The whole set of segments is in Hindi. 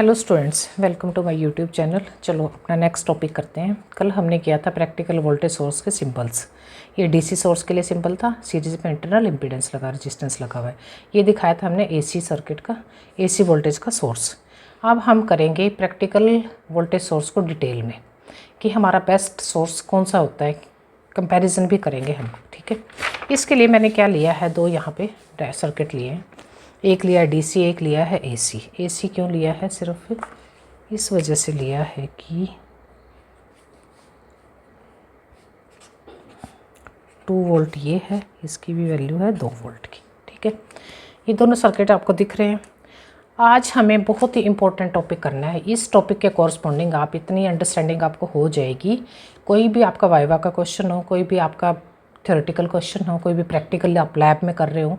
Hello students, welcome to my YouTube channel. चलो अपना नेक्स्ट टॉपिक करते हैं। कल हमने किया था प्रैक्टिकल वोल्टेज सोर्स के सिंबल्स। ये डीसी सोर्स के लिए सिंबल था, सीरीज में इंटरनल इम्पीडेंस लगा, रेजिस्टेंस लगा हुआ है। ये दिखाया था हमने एसी सर्किट का, एसी वोल्टेज का सोर्स। अब हम करेंगे प्रैक्टिकल वोल्टेज सोर्स को डिटेल में कि हमारा बेस्ट सोर्स कौन सा होता है, कंपैरिजन भी करेंगे हम। ठीक है, इसके लिए मैंने क्या लिया है, दो यहाँ पे सर्किट लिए हैं। एक लिया है डीसी, एक लिया है एसी। एसी क्यों लिया है, सिर्फ इस वजह से लिया है कि 2 वोल्ट ये है, इसकी भी वैल्यू है 2 वोल्ट की। ठीक है, ये दोनों सर्किट आपको दिख रहे हैं। आज हमें बहुत ही इम्पोर्टेंट टॉपिक करना है। इस टॉपिक के कॉरस्पॉन्डिंग आप इतनी अंडरस्टैंडिंग आपको हो जाएगी, कोई भी आपका वाइवा का क्वेश्चन हो, कोई भी आपका थ्योरेटिकल क्वेश्चन हो, कोई भी प्रैक्टिकल आप लैब में कर रहे हो,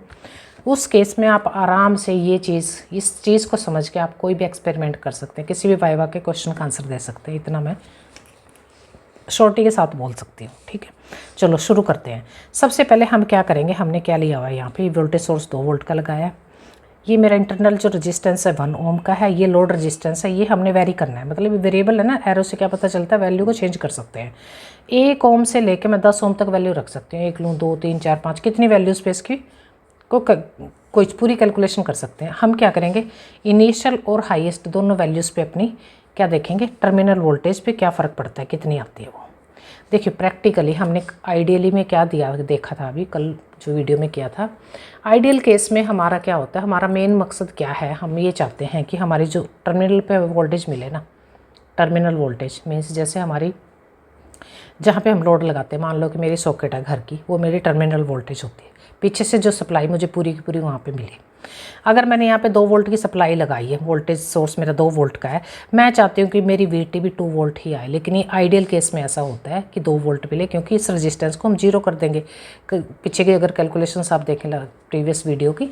उस केस में आप आराम से इस चीज़ को समझ के आप कोई भी एक्सपेरिमेंट कर सकते हैं, किसी भी वाइवा के क्वेश्चन का आंसर दे सकते हैं। इतना मैं शॉर्टी के साथ बोल सकती हूँ। ठीक है, चलो शुरू करते हैं। सबसे पहले हम क्या करेंगे, हमने क्या लिया हुआ है यहाँ पे, वोल्टेज सोर्स 2 वोल्ट का लगाया है। ये मेरा इंटरनल जो रेजिस्टेंस है 1 ओम का है, ये लोड रेजिस्टेंस है। ये हमने वेरी करना है, मतलब वेरिएबल है ना, एरो से क्या पता चलता है, वैल्यू को चेंज कर सकते हैं। 1 ओम से लेके मैं 10 ओम तक वैल्यू रख सकती हूँ। 1 लूँ, 2, 3, 4, 5, कितनी वैल्यू स्पेस की कोई पूरी कैलकुलेशन कर सकते हैं। हम क्या करेंगे, इनिशियल और हाईएस्ट दोनों वैल्यूज़ पे अपनी क्या देखेंगे, टर्मिनल वोल्टेज पे क्या फ़र्क पड़ता है, कितनी आती है वो। देखिए प्रैक्टिकली हमने आइडियली में क्या देखा था अभी कल जो वीडियो में किया था। आइडियल केस में हमारा क्या होता है, हमारा मेन मकसद क्या है, हम ये चाहते हैं कि हमारी जो टर्मिनल पे वोल्टेज मिले ना, टर्मिनल वोल्टेज मीन्स जैसे हमारी जहाँ पे हम लोड लगाते हैं, मान लो कि मेरी सॉकेट है घर की, वो मेरी टर्मिनल वोल्टेज होती है। पीछे से जो सप्लाई मुझे पूरी की पूरी वहाँ पे मिली। अगर मैंने यहाँ पे 2 वोल्ट की सप्लाई लगाई है, वोल्टेज सोर्स मेरा 2 वोल्ट का है, मैं चाहती हूँ कि मेरी वीटी भी 2 वोल्ट ही आए। लेकिन ये आइडियल केस में ऐसा होता है कि 2 वोल्ट मिले, क्योंकि इस रेजिस्टेंस को हम 0 कर देंगे। पीछे की अगर कैलकुलेशंस आप देखें प्रीवियस वीडियो की,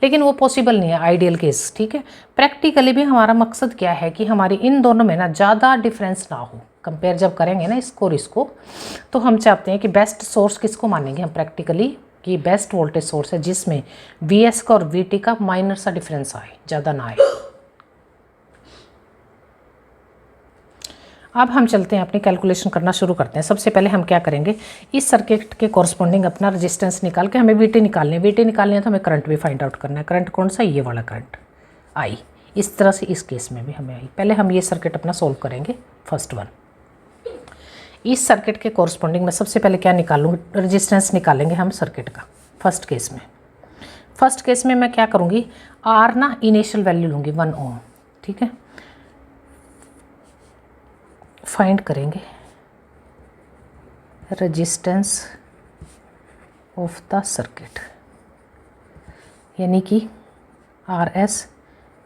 लेकिन वो पॉसिबल नहीं है आइडियल केस। ठीक है, प्रैक्टिकली भी हमारा मकसद क्या है कि हमारी इन दोनों में ना ज़्यादा डिफरेंस ना हो। कंपेयर जब करेंगे ना इसको और इसको, तो हम चाहते हैं कि बेस्ट सोर्स किसको मानेंगे हम प्रैक्टिकली, कि बेस्ट वोल्टेज सोर्स है जिसमें वीएस का और वीटी का माइनर सा डिफरेंस आए, ज़्यादा ना आए। अब हम चलते हैं अपनी कैलकुलेशन करना शुरू करते हैं। सबसे पहले हम क्या करेंगे, इस सर्किट के कॉरस्पॉन्डिंग अपना रेजिस्टेंस निकाल के हमें वीटी निकालनी है। वीटी निकालनी है तो हमें करंट भी फाइंड आउट करना है। करंट कौन सा, ये वाला करंट आई। इस तरह से इस केस में भी हमें आई। पहले हम ये सर्किट अपना सोल्व करेंगे, फर्स्ट वन। इस सर्किट के कॉरस्पॉन्डिंग में सबसे पहले क्या निकालूंगी, रेजिस्टेंस निकालेंगे हम सर्किट का। फर्स्ट केस में मैं क्या करूँगी, आर ना इनिशियल वैल्यू लूँगी 1 ओम। ठीक है, फाइंड करेंगे रेजिस्टेंस ऑफ द सर्किट, यानी कि आर एस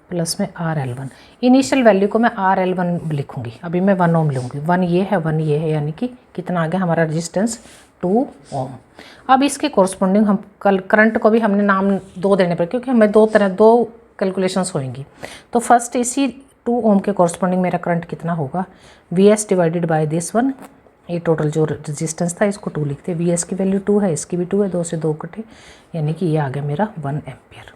प्लस में RL1। इनिशियल वैल्यू को मैं RL1 लिखूंगी। अभी मैं 1 ओम लूँगी। 1 ये है, यानी कि कितना आ गया हमारा रेजिस्टेंस, 2 ओम। अब इसके कॉरस्पॉन्डिंग हम कल करंट को भी हमने नाम 2 देने पड़े, क्योंकि हमें दो कैलकुलेशंस होंगी। तो फर्स्ट इसी 2 ओम के कॉरस्पॉन्डिंग मेरा करंट कितना होगा, VS divided by this one. ये टोटल जो रेजिस्टेंस था इसको 2 लिखते हैं। VS की वैल्यू 2 है, इसकी भी 2 है, 2 से 2 कटे, यानी कि ये आ गया मेरा 1 एम्पियर।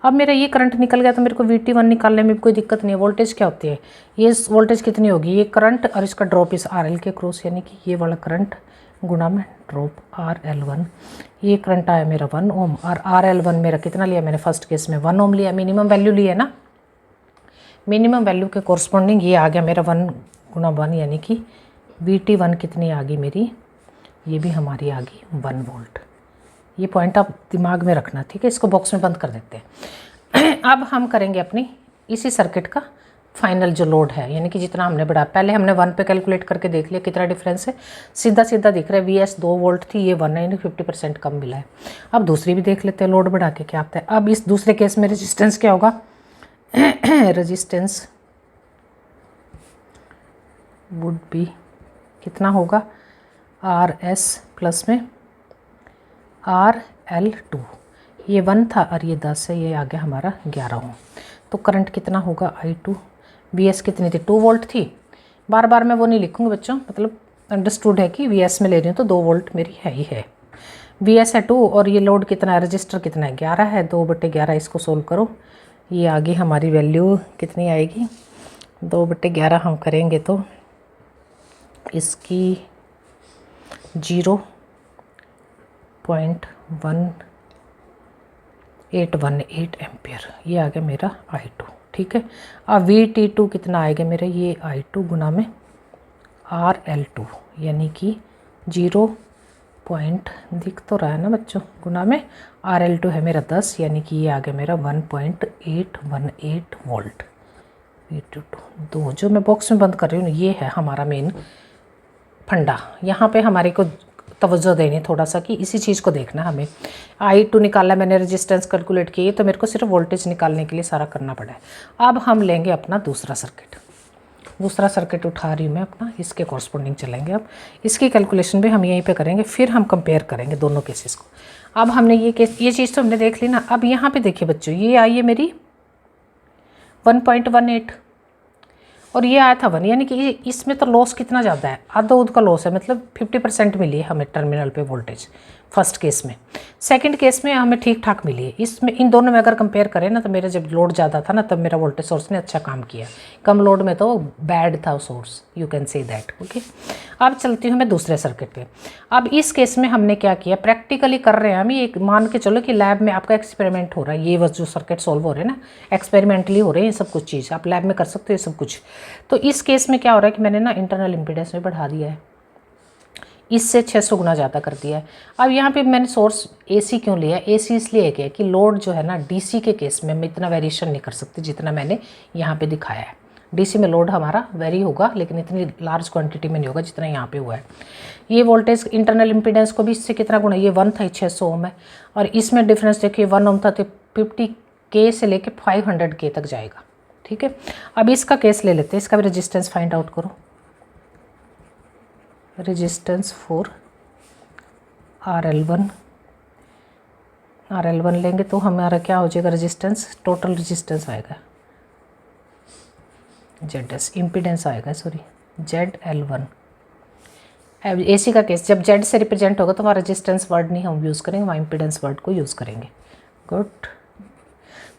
अब मेरा ये करंट निकल गया तो मेरे को VT1 निकालने में कोई दिक्कत नहीं है। वोल्टेज क्या होती है, ये वोल्टेज कितनी होगी, ये करंट और इसका ड्रॉप इस RL के क्रॉस, यानी कि ये वाला करंट गुणा में ड्रॉप RL1। ये करंट आया मेरा 1 ओम, और RL1 मेरा कितना लिया मैंने, फर्स्ट केस में 1 ओम लिया, मिनिमम वैल्यू लिया ना। मिनिमम वैल्यू के कॉरस्पॉन्डिंग ये आ गया मेरा 1 गुणा 1, यानी कि VT1 कितनी आ गई मेरी, ये भी हमारी आ गई 1 वोल्ट। ये पॉइंट आप दिमाग में रखना। ठीक है, इसको बॉक्स में बंद कर देते हैं। अब हम करेंगे अपनी इसी सर्किट का फाइनल जो लोड है, यानी कि जितना हमने बढ़ा, पहले हमने 1 पे कैलकुलेट करके देख लिया कितना डिफरेंस है। सीधा सीधा दिख रहा है, VS 2 वोल्ट थी, ये 1 है, यानी 50% कम मिला है। अब दूसरी भी देख लेते हैं, लोड बढ़ा के क्या आता है। अब इस दूसरे केस में रेजिस्टेंस क्या होगा, रेजिस्टेंस वुड बी कितना होगा, RS प्लस में RL2। ये 1 था और ये 10 है, ये आ गया हमारा 11 ओम। तो करंट कितना होगा, I2। VS कितनी थी, 2 वोल्ट थी। बार बार मैं वो नहीं लिखूँगी बच्चों, मतलब अंडरस्टूड है कि VS में ले रही हूँ तो 2 वोल्ट मेरी है ही है। VS है 2 और ये लोड कितना है, रजिस्टर कितना है, 11 है। 2/11 इसको सोल्व करो, ये आगे हमारी वैल्यू कितनी आएगी, 2/11 हम करेंगे तो इसकी 0.1818 एम्पियर, ये आ गया मेरा I2। ठीक है, अब VT2 कितना आएगा मेरा, ये I2 गुना में RL2 यानी कि 0 पॉइंट दिख तो रहा है ना बच्चों, गुना में RL2 है मेरा 10, यानी कि ये आ गया मेरा 1.818 वोल्ट। VT2 दो जो मैं बॉक्स में बंद कर रही हूँ ये है हमारा मेन फंडा। यहाँ पे हमारे को तवज्जो देनी थोड़ा सा कि इसी चीज़ को देखना हमें। I2 निकाला मैंने, रेजिस्टेंस कैलकुलेट किए, तो मेरे को सिर्फ वोल्टेज निकालने के लिए सारा करना पड़ा है। अब हम लेंगे अपना दूसरा सर्किट उठा रही हूँ मैं अपना, इसके कॉरस्पॉन्डिंग चलेंगे। अब इसकी कैलकुलेशन भी हम यहीं पे करेंगे, फिर हम कंपेयर करेंगे दोनों केसेस को। अब हमने ये चीज़ तो हमने देख ली ना। अब यहाँ पे देखिए बच्चों, ये आई है मेरी 1.18 और ये आया था 1, यानी कि इसमें तो लॉस कितना ज़्यादा है, आधा दूध का लॉस है, मतलब 50% मिली है हमें टर्मिनल पे वोल्टेज फर्स्ट केस में। सेकंड केस में हमें ठीक ठाक मिली है। इसमें इन दोनों में अगर कंपेयर करें ना, तो मेरा जब लोड ज़्यादा था ना, तब मेरा वोल्टेज सोर्स ने अच्छा काम किया। कम लोड में तो बैड था source, you can say that. Okay, अब चलती हूँ मैं दूसरे सर्किट पे। अब इस केस में हमने क्या किया, प्रैक्टिकली कर रहे हैं हम, ये मान के चलो कि लैब में आपका एक्सपेरिमेंट हो रहा है। ये बस जो सर्किट सॉल्व हो रहे हैं ना, एक्सपेरिमेंटली हो रहे हैं ये सब कुछ चीज़, आप लैब में कर सकते हो ये सब कुछ। तो इस केस में क्या हो रहा है कि मैंने ना इंटरनल इम्पीडेंस में बढ़ा दिया है, इससे 600 गुना ज़्यादा कर दिया है। अब यहाँ पे मैंने सोर्स AC क्यों लिया है, AC इसलिए है कि लोड जो है ना DC के केस में हम इतना वेरिएशन नहीं कर सकते जितना मैंने यहाँ पे दिखाया है। DC में लोड हमारा वेरी होगा, लेकिन इतनी लार्ज क्वांटिटी में नहीं होगा जितना यहाँ पे हुआ है। ये वोल्टेज इंटरनल इम्पीडेंस को भी इससे कितना गुना, ये 1 था, 600 ओम है, और इसमें डिफरेंस देखिए 1 ओम था तो 50K से लेके 500K तक जाएगा। ठीक है, अब इसका केस ले लेते हैं, इसका भी रेजिस्टेंस फाइंड आउट करो। रेजिस्टेंस फॉर RL1 लेंगे तो हमारा क्या हो जाएगा, रेजिस्टेंस, टोटल रेजिस्टेंस आएगा ZS, इम्पीडेंस आएगा सॉरी ZL1। AC का केस जब Z से रिप्रेजेंट होगा तो वहाँ रेजिस्टेंस वर्ड नहीं हम यूज़ करेंगे, वहाँ इम्पीडेंस वर्ड को यूज़ करेंगे। गुड,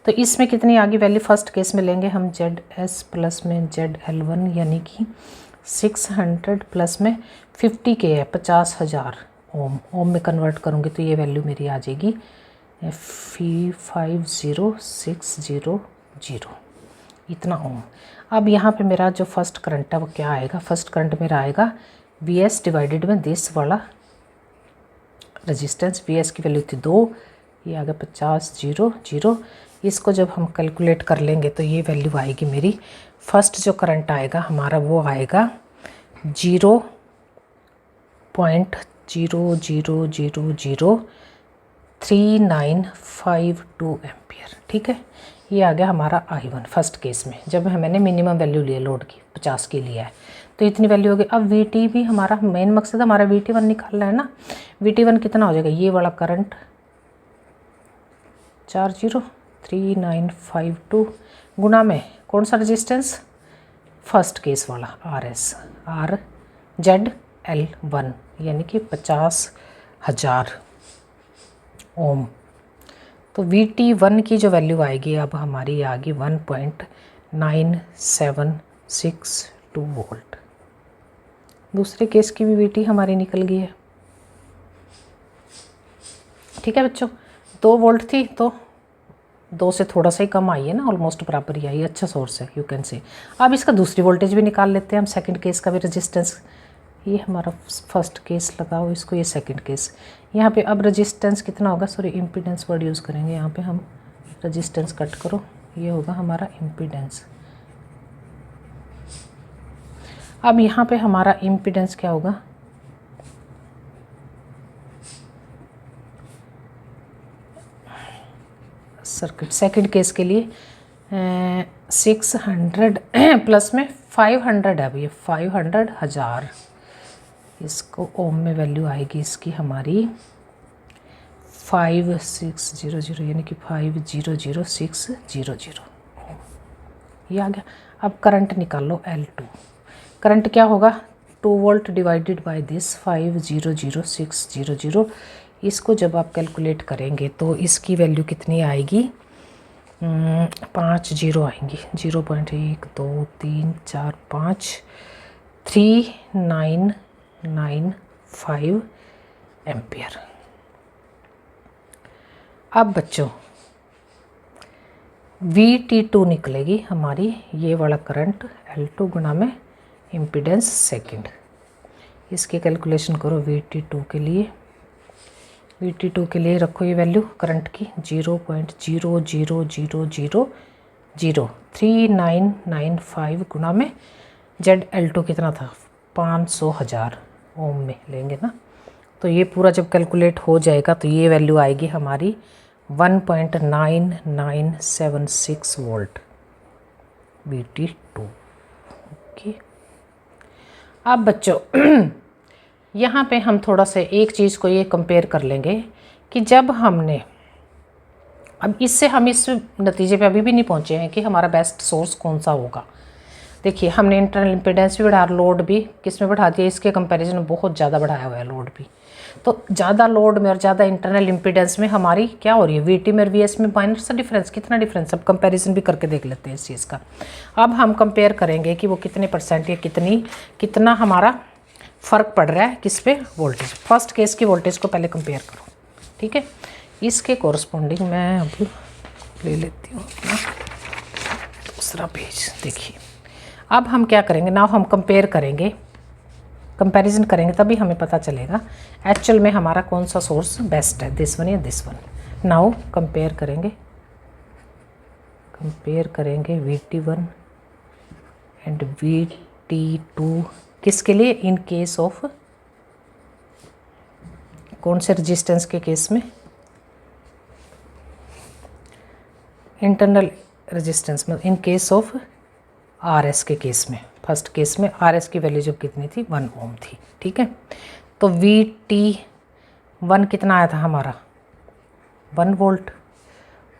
तो इसमें कितनी आगे वैल्यू, फर्स्ट केस में लेंगे हम ZS प्लस में ZL1, यानी कि 600 प्लस में 50K है, 50,000 ओम। ओम में कन्वर्ट करूँगी तो ये वैल्यू मेरी आ जाएगी 50600 इतना ओम। अब यहाँ पे मेरा जो फर्स्ट करंट है वो क्या आएगा, फर्स्ट करंट मेरा आएगा VS डिवाइडेड में दिस वाला रेजिस्टेंस। VS की वैल्यू थी 2, ये आ गया 50,000। इसको जब हम कैलकुलेट कर लेंगे तो ये वैल्यू आएगी मेरी, फर्स्ट जो करंट आएगा हमारा वो आएगा 0.0003952 एम्पियर। ठीक है, ये आ गया हमारा I1 फर्स्ट केस में, जब मैंने मिनिमम वैल्यू लिया लोड की 50 की लिया है तो इतनी वैल्यू हो गई। अब VT भी हमारा मेन मकसद हमारा VT1 निकालना है ना। VT1 कितना हो जाएगा, ये वाला करंट 403952 गुना में कौन सा रेजिस्टेंस, फर्स्ट केस वाला ZL1 यानी कि 50,000 ओम। तो VT1 की जो वैल्यू आएगी अब हमारी आ गई 1.9762 वोल्ट। दूसरे केस की भी VT हमारी निकल गई है। ठीक है बच्चों, 2 वोल्ट थी तो 2 से थोड़ा सा ही कम आई है ना, ऑलमोस्ट बराबर ही आई, अच्छा सोर्स है यू कैन से। अब इसका दूसरी वोल्टेज भी निकाल लेते हैं हम, सेकंड केस का भी रेजिस्टेंस। ये हमारा फर्स्ट केस लगाओ इसको, ये सेकंड केस। यहाँ पे अब रेजिस्टेंस कितना होगा, सॉरी इम्पीडेंस वर्ड यूज़ करेंगे यहाँ पे हम, रेजिस्टेंस कट करो, ये होगा हमारा इम्पीडेंस। अब यहाँ पे हमारा इम्पीडेंस क्या होगा, सर्किट सेकंड केस के लिए 600 प्लस में 500 है, अब ये 500,000, इसको ओम में वैल्यू आएगी इसकी हमारी 5600 यानी कि 500600 ये आ गया। अब करंट निकाल लो L2। करंट क्या होगा, 2 वोल्ट डिवाइडेड बाय दिस 500600। इसको जब आप कैलकुलेट करेंगे तो इसकी वैल्यू कितनी आएगी, 5 जीरो आएंगी, 0.1 2 3 4 5, 3995 एम्पियर। अब बच्चों VT2 निकलेगी हमारी, ये वाला करंट L2 गुना में इम्पीडेंस सेकंड। इसकी कैलकुलेशन करो VT2 के लिए। VT2 के लिए रखो ये वैल्यू करंट की 0.000003995 गुना में ZL2 कितना था 500,000 ओम में लेंगे ना। तो ये पूरा जब कैलकुलेट हो जाएगा तो ये वैल्यू आएगी हमारी 1.9976 वोल्ट VT2। ओके, अब बच्चों यहाँ पे हम थोड़ा सा एक चीज़ को ये कंपेयर कर लेंगे कि जब हमने, अब इससे हम इस नतीजे पे अभी भी नहीं पहुँचे हैं कि हमारा बेस्ट सोर्स कौन सा होगा। देखिए हमने इंटरनल इम्पीडेंस भी बढ़ा, लोड भी किस में बढ़ा दिया, इसके कंपैरिजन में बहुत ज़्यादा बढ़ाया हुआ है लोड भी। तो ज़्यादा लोड में और ज़्यादा इंटरनल इम्पीडेंस में हमारी क्या हो रही है, VT में और VS में माइनर सा डिफरेंस, कितना डिफरेंस, अब कंपैरिजन भी करके देख लेते हैं इस चीज़ का। अब हम कंपेयर करेंगे कि वो कितने परसेंट या कितना हमारा फ़र्क पड़ रहा है किस पे, वोल्टेज। फर्स्ट केस की वोल्टेज को पहले कंपेयर करो, ठीक है। इसके कोरस्पॉन्डिंग मैं अभी ले लेती हूँ अपना दूसरा पेज। देखिए अब हम क्या करेंगे, नाउ हम कंपेयर करेंगे, कंपैरिजन करेंगे, तभी हमें पता चलेगा एक्चुअल में हमारा कौन सा सोर्स बेस्ट है, दिस वन या दिस वन। नाउ कंपेयर करेंगे VT1 एंड VT2 किसके लिए, इन केस ऑफ कौन से रेजिस्टेंस के केस में, इंटरनल रेजिस्टेंस में, इन केस ऑफ RS के केस में। फर्स्ट केस में RS की वैल्यू जब कितनी थी 1 ओम थी, ठीक है। तो VT1 कितना आया था हमारा 1 वोल्ट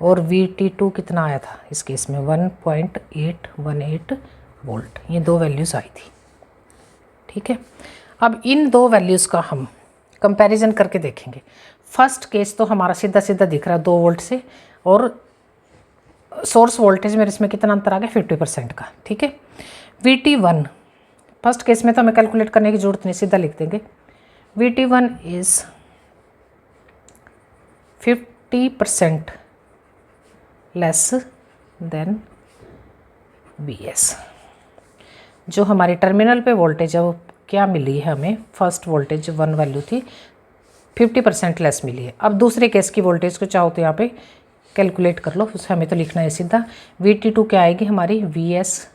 और VT2 कितना आया था इस केस में 1.818 वोल्ट। ये दो वैल्यूज़ आई थी, ठीक है। अब इन दो वैल्यूज़ का हम कंपैरिजन करके देखेंगे। फर्स्ट केस तो हमारा सीधा सीधा दिख रहा है 2 वोल्ट से, और सोर्स वोल्टेज में इसमें कितना अंतर आ गया 50% का, ठीक है। VT1 फर्स्ट केस में तो हमें कैलकुलेट करने की जरूरत नहीं, सीधा लिख देंगे VT1 is 50% less than VS। जो हमारी टर्मिनल पे वोल्टेज है वो क्या मिली है हमें, फर्स्ट वोल्टेज 1 वैल्यू थी 50% लेस मिली है। अब दूसरे केस की वोल्टेज को चाहो तो यहाँ पे कैलकुलेट कर लो, उसे हमें तो लिखना है सीधा। VT2 क्या आएगी हमारी VS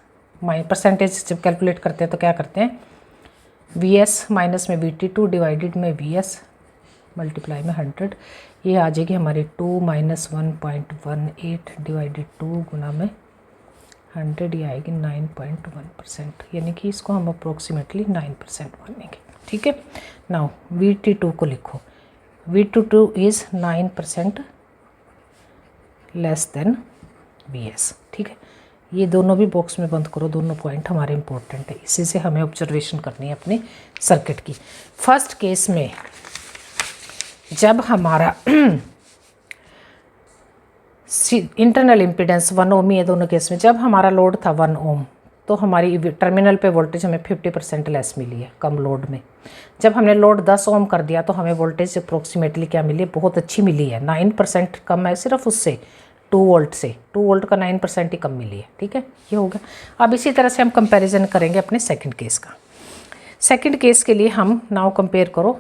परसेंटेज, जब कैलकुलेट करते हैं तो क्या करते हैं VS माइनस में VT2 डिवाइडेड में VS मल्टीप्लाई में 100, ये आ जाएगी हमारी 2 माइनस 1.18 डिवाइडेड 2 गुना में 100, ये आएगी 9.1%, यानी कि इसको हम अप्रोक्सीमेटली 9% मानेंगे, ठीक है। नाउ VT2 को लिखो, VT2 is 9% less than VS, ठीक है। ये दोनों भी बॉक्स में बंद करो, दोनों पॉइंट हमारे इंपॉर्टेंट है, इसी से हमें ऑब्जर्वेशन करनी है अपने सर्किट की। फर्स्ट केस में जब हमारा इंटरनल इम्पीडेंस 1 ओम ही है दोनों केस में, जब हमारा लोड था 1 ओम तो हमारी टर्मिनल पे वोल्टेज हमें 50% लेस मिली है कम लोड में। जब हमने लोड 10 ओम कर दिया तो हमें वोल्टेज अप्रोक्सीमेटली क्या मिली है, बहुत अच्छी मिली है, 9% कम है सिर्फ उससे 2 वोल्ट से, 2 वोल्ट का 9% ही कम मिली है, ठीक है। ये हो गया। अब इसी तरह से हम कंपैरिजन करेंगे अपने सेकंड केस का। सेकंड केस के लिए हम नाउ कंपेयर करो,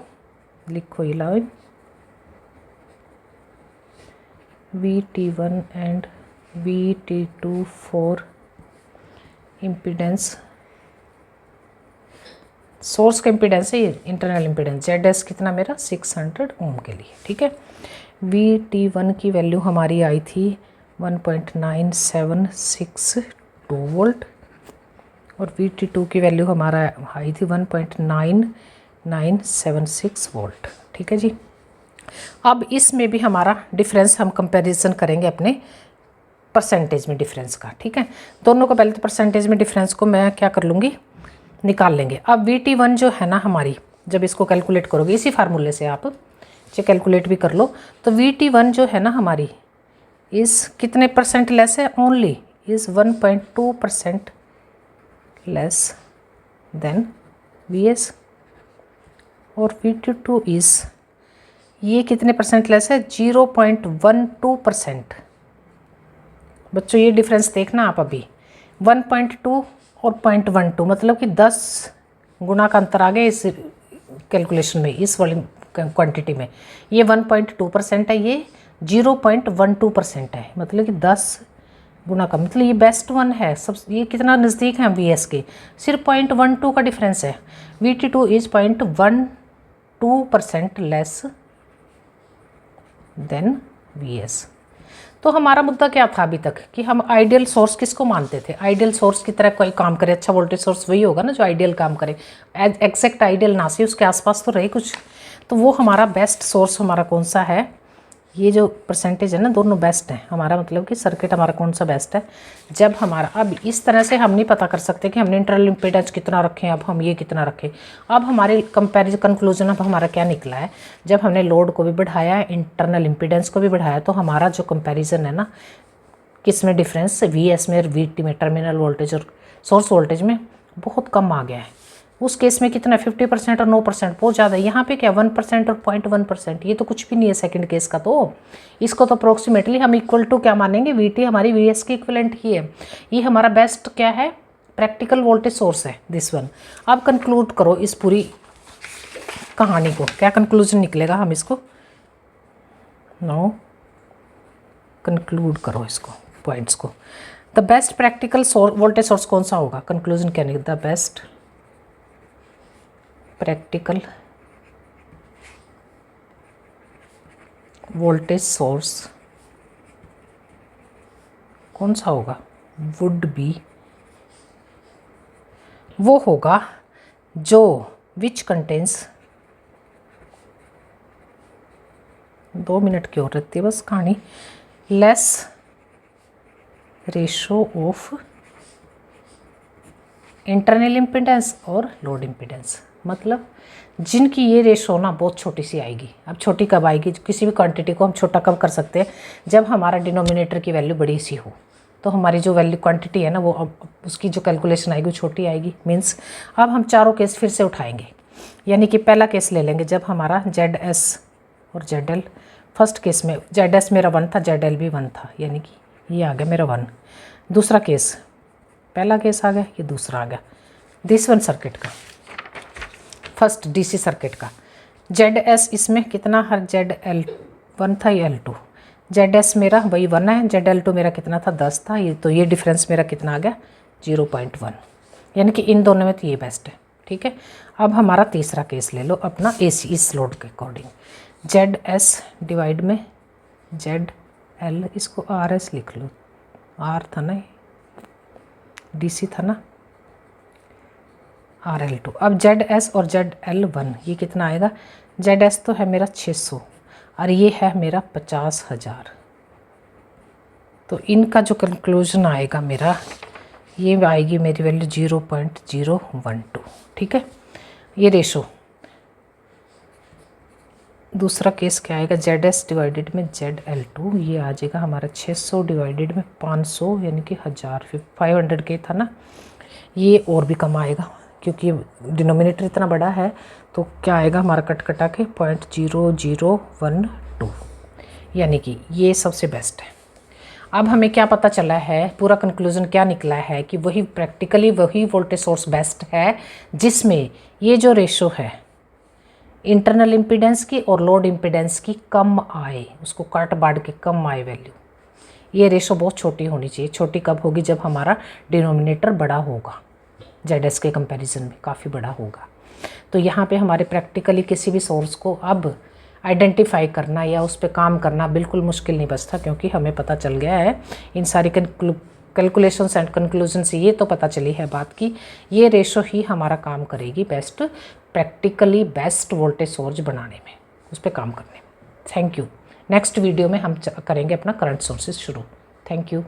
लिखो ये line VT1 and VT2 for impedance, source का इम्पीडेंस है ये, इंटरनल इम्पीडेंस ZS कितना मेरा 600 ओम के लिए, ठीक है। VT1 की वैल्यू हमारी आई थी 1.9762 वोल्ट और VT2 की वैल्यू हमारा आई थी 1.9976 वोल्ट, ठीक है जी। अब इसमें भी हमारा डिफरेंस हम कंपैरिजन करेंगे अपने परसेंटेज में डिफरेंस का, ठीक है। दोनों को पहले तो परसेंटेज में डिफरेंस को मैं क्या कर लूँगी, निकाल लेंगे। अब VT1 जो है ना हमारी, जब इसको कैलकुलेट करोगे इसी फार्मूले से आप कैलकुलेट भी कर लो, तो VT1 जो है ना हमारी इज़ कितने परसेंट लेस है, only is 1.2% less than VS। और VT2 इज़, ये कितने परसेंट लेस है, 0.12%। बच्चों ये डिफरेंस देखना आप अभी, 1.2 और 0.12, मतलब कि 10 गुना का अंतर आ गया इस कैलकुलेशन में, इस वाली क्वांटिटी में। ये 1.2% है, ये 0.12% है, मतलब कि 10 गुना का, मतलब ये बेस्ट वन है। सब ये कितना नज़दीक है VS के, सिर्फ 0.12 का डिफरेंस है। VT2 is 0.12% less than VS। तो हमारा मुद्दा क्या था अभी तक, कि हम आइडियल सोर्स किसको मानते थे, आइडियल सोर्स की तरह कोई काम करे, अच्छा वोल्टेज सोर्स वही होगा ना जो आइडियल काम करे, एग्जैक्ट आइडियल ना से उसके आसपास तो रहे कुछ। तो वो हमारा बेस्ट सोर्स हमारा कौन सा है, ये जो परसेंटेज है ना, दोनों बेस्ट है हमारा, मतलब कि सर्किट हमारा कौन सा बेस्ट है। जब हमारा, अब इस तरह से हम नहीं पता कर सकते कि हमने इंटरनल इम्पीडेंस कितना रखें, अब हम ये कितना रखें। अब हमारे कंपैरिजन कंक्लूजन अब हमारा क्या निकला है, जब हमने लोड को भी बढ़ाया, इंटरनल इम्पीडेंस को भी बढ़ाया, तो हमारा जो कंपैरिजन है ना, किस में डिफरेंस, VS में और VT में, टर्मिनल वोल्टेज और सोर्स वोल्टेज में बहुत कम आ गया है। उस केस में कितना 50% और 9% बहुत ज़्यादा है। यहाँ पे क्या 1% और 0.1%, ये तो कुछ भी नहीं है सेकंड केस का। तो इसको तो अप्रोक्सीमेटली हम इक्वल टू क्या मानेंगे, VT हमारी VS की इक्विवेलेंट ही है। ये हमारा बेस्ट क्या है, प्रैक्टिकल वोल्टेज सोर्स है दिस वन। अब कंक्लूड करो इस पूरी कहानी को, क्या कंक्लूजन निकलेगा, हम इसको नो कंक्लूड करो इसको पॉइंट्स को। The best practical voltage source कौन सा होगा, कंक्लूजन क्या निकलेगा, the best practical voltage source कौन सा होगा, वुड बी, वो होगा जो विच कंटेंस, 2 मिनट की और रहती है बस कहानी, less ratio of internal impedance और लोड इम्पीडेंस, मतलब जिनकी ये रेशो ना बहुत छोटी सी आएगी। अब छोटी कब आएगी, किसी भी क्वांटिटी को हम छोटा कब कर सकते हैं, जब हमारा डिनोमिनेटर की वैल्यू बड़ी सी हो, तो हमारी जो वैल्यू क्वांटिटी है ना, वो अब उसकी जो कैलकुलेशन आएगी वो छोटी आएगी। मीन्स अब हम चारों केस फिर से उठाएंगे, यानी कि पहला केस ले लेंगे जब हमारा ZS और ZL, फर्स्ट केस में ZS मेरा 1 था, ZL भी 1 था, यानी कि ये आ गया मेरा 1। दूसरा केस, पहला केस आ गया, ये दूसरा आ गया, दिस वन सर्किट का, फर्स्ट DC सर्किट का। ZS इसमें कितना, हर ZL1 था, ये L2, ZS मेरा वही 1 है, ZL2 मेरा कितना था, 10 था, ये तो ये डिफरेंस मेरा कितना आ गया, 0.1, यानी कि इन दोनों में तो ये बेस्ट है। ठीक है, अब हमारा तीसरा केस ले लो अपना AC, इस लोड के अकॉर्डिंग, ZS डिवाइड में ZL, इसको RS लिख लो, R था ना, DC था ना, RL2। अब ZS और ZL1 ये कितना आएगा, ZS तो है मेरा 600 और ये है मेरा 50,000, तो इनका जो कंक्लूजन आएगा मेरा, ये आएगी मेरी वैल्यू 0.012। ठीक है, ये रेशो। दूसरा केस क्या आएगा, ZS डिवाइडेड में ZL2, ये आ जाएगा हमारा 600 डिवाइडेड में 500, यानी कि 1000, 500 के था ना, ये और भी कम आएगा क्योंकि डिनोमिनेटर इतना बड़ा है। तो क्या आएगा हमारा कट कटा के 0.0012, यानी कि ये सबसे बेस्ट है। अब हमें क्या पता चला है, पूरा कंक्लूजन क्या निकला है, कि वही प्रैक्टिकली वही वोल्टेज सोर्स बेस्ट है जिसमें ये जो रेशो है इंटरनल इम्पीडेंस की और लोड इम्पीडेंस की कम आए, उसको काट बांट के कम आए वैल्यू। ये रेशो बहुत छोटी होनी चाहिए। छोटी कब होगी, जब हमारा डिनोमिनेटर बड़ा होगा, ZS के कंपैरिजन में काफ़ी बड़ा होगा। तो यहाँ पे हमारे प्रैक्टिकली किसी भी सोर्स को अब आइडेंटिफाई करना या उस पर काम करना बिल्कुल मुश्किल नहीं बचता, क्योंकि हमें पता चल गया है इन सारी कैलकुलेशंस एंड कंक्लूजन से, ये तो पता चली है बात की ये रेशो ही हमारा काम करेगी best, practically best voltage source बनाने में, उस पर काम करने में। Thank you. नेक्स्ट वीडियो में हम करेंगे अपना करंट सोर्सेज शुरू। Thank you.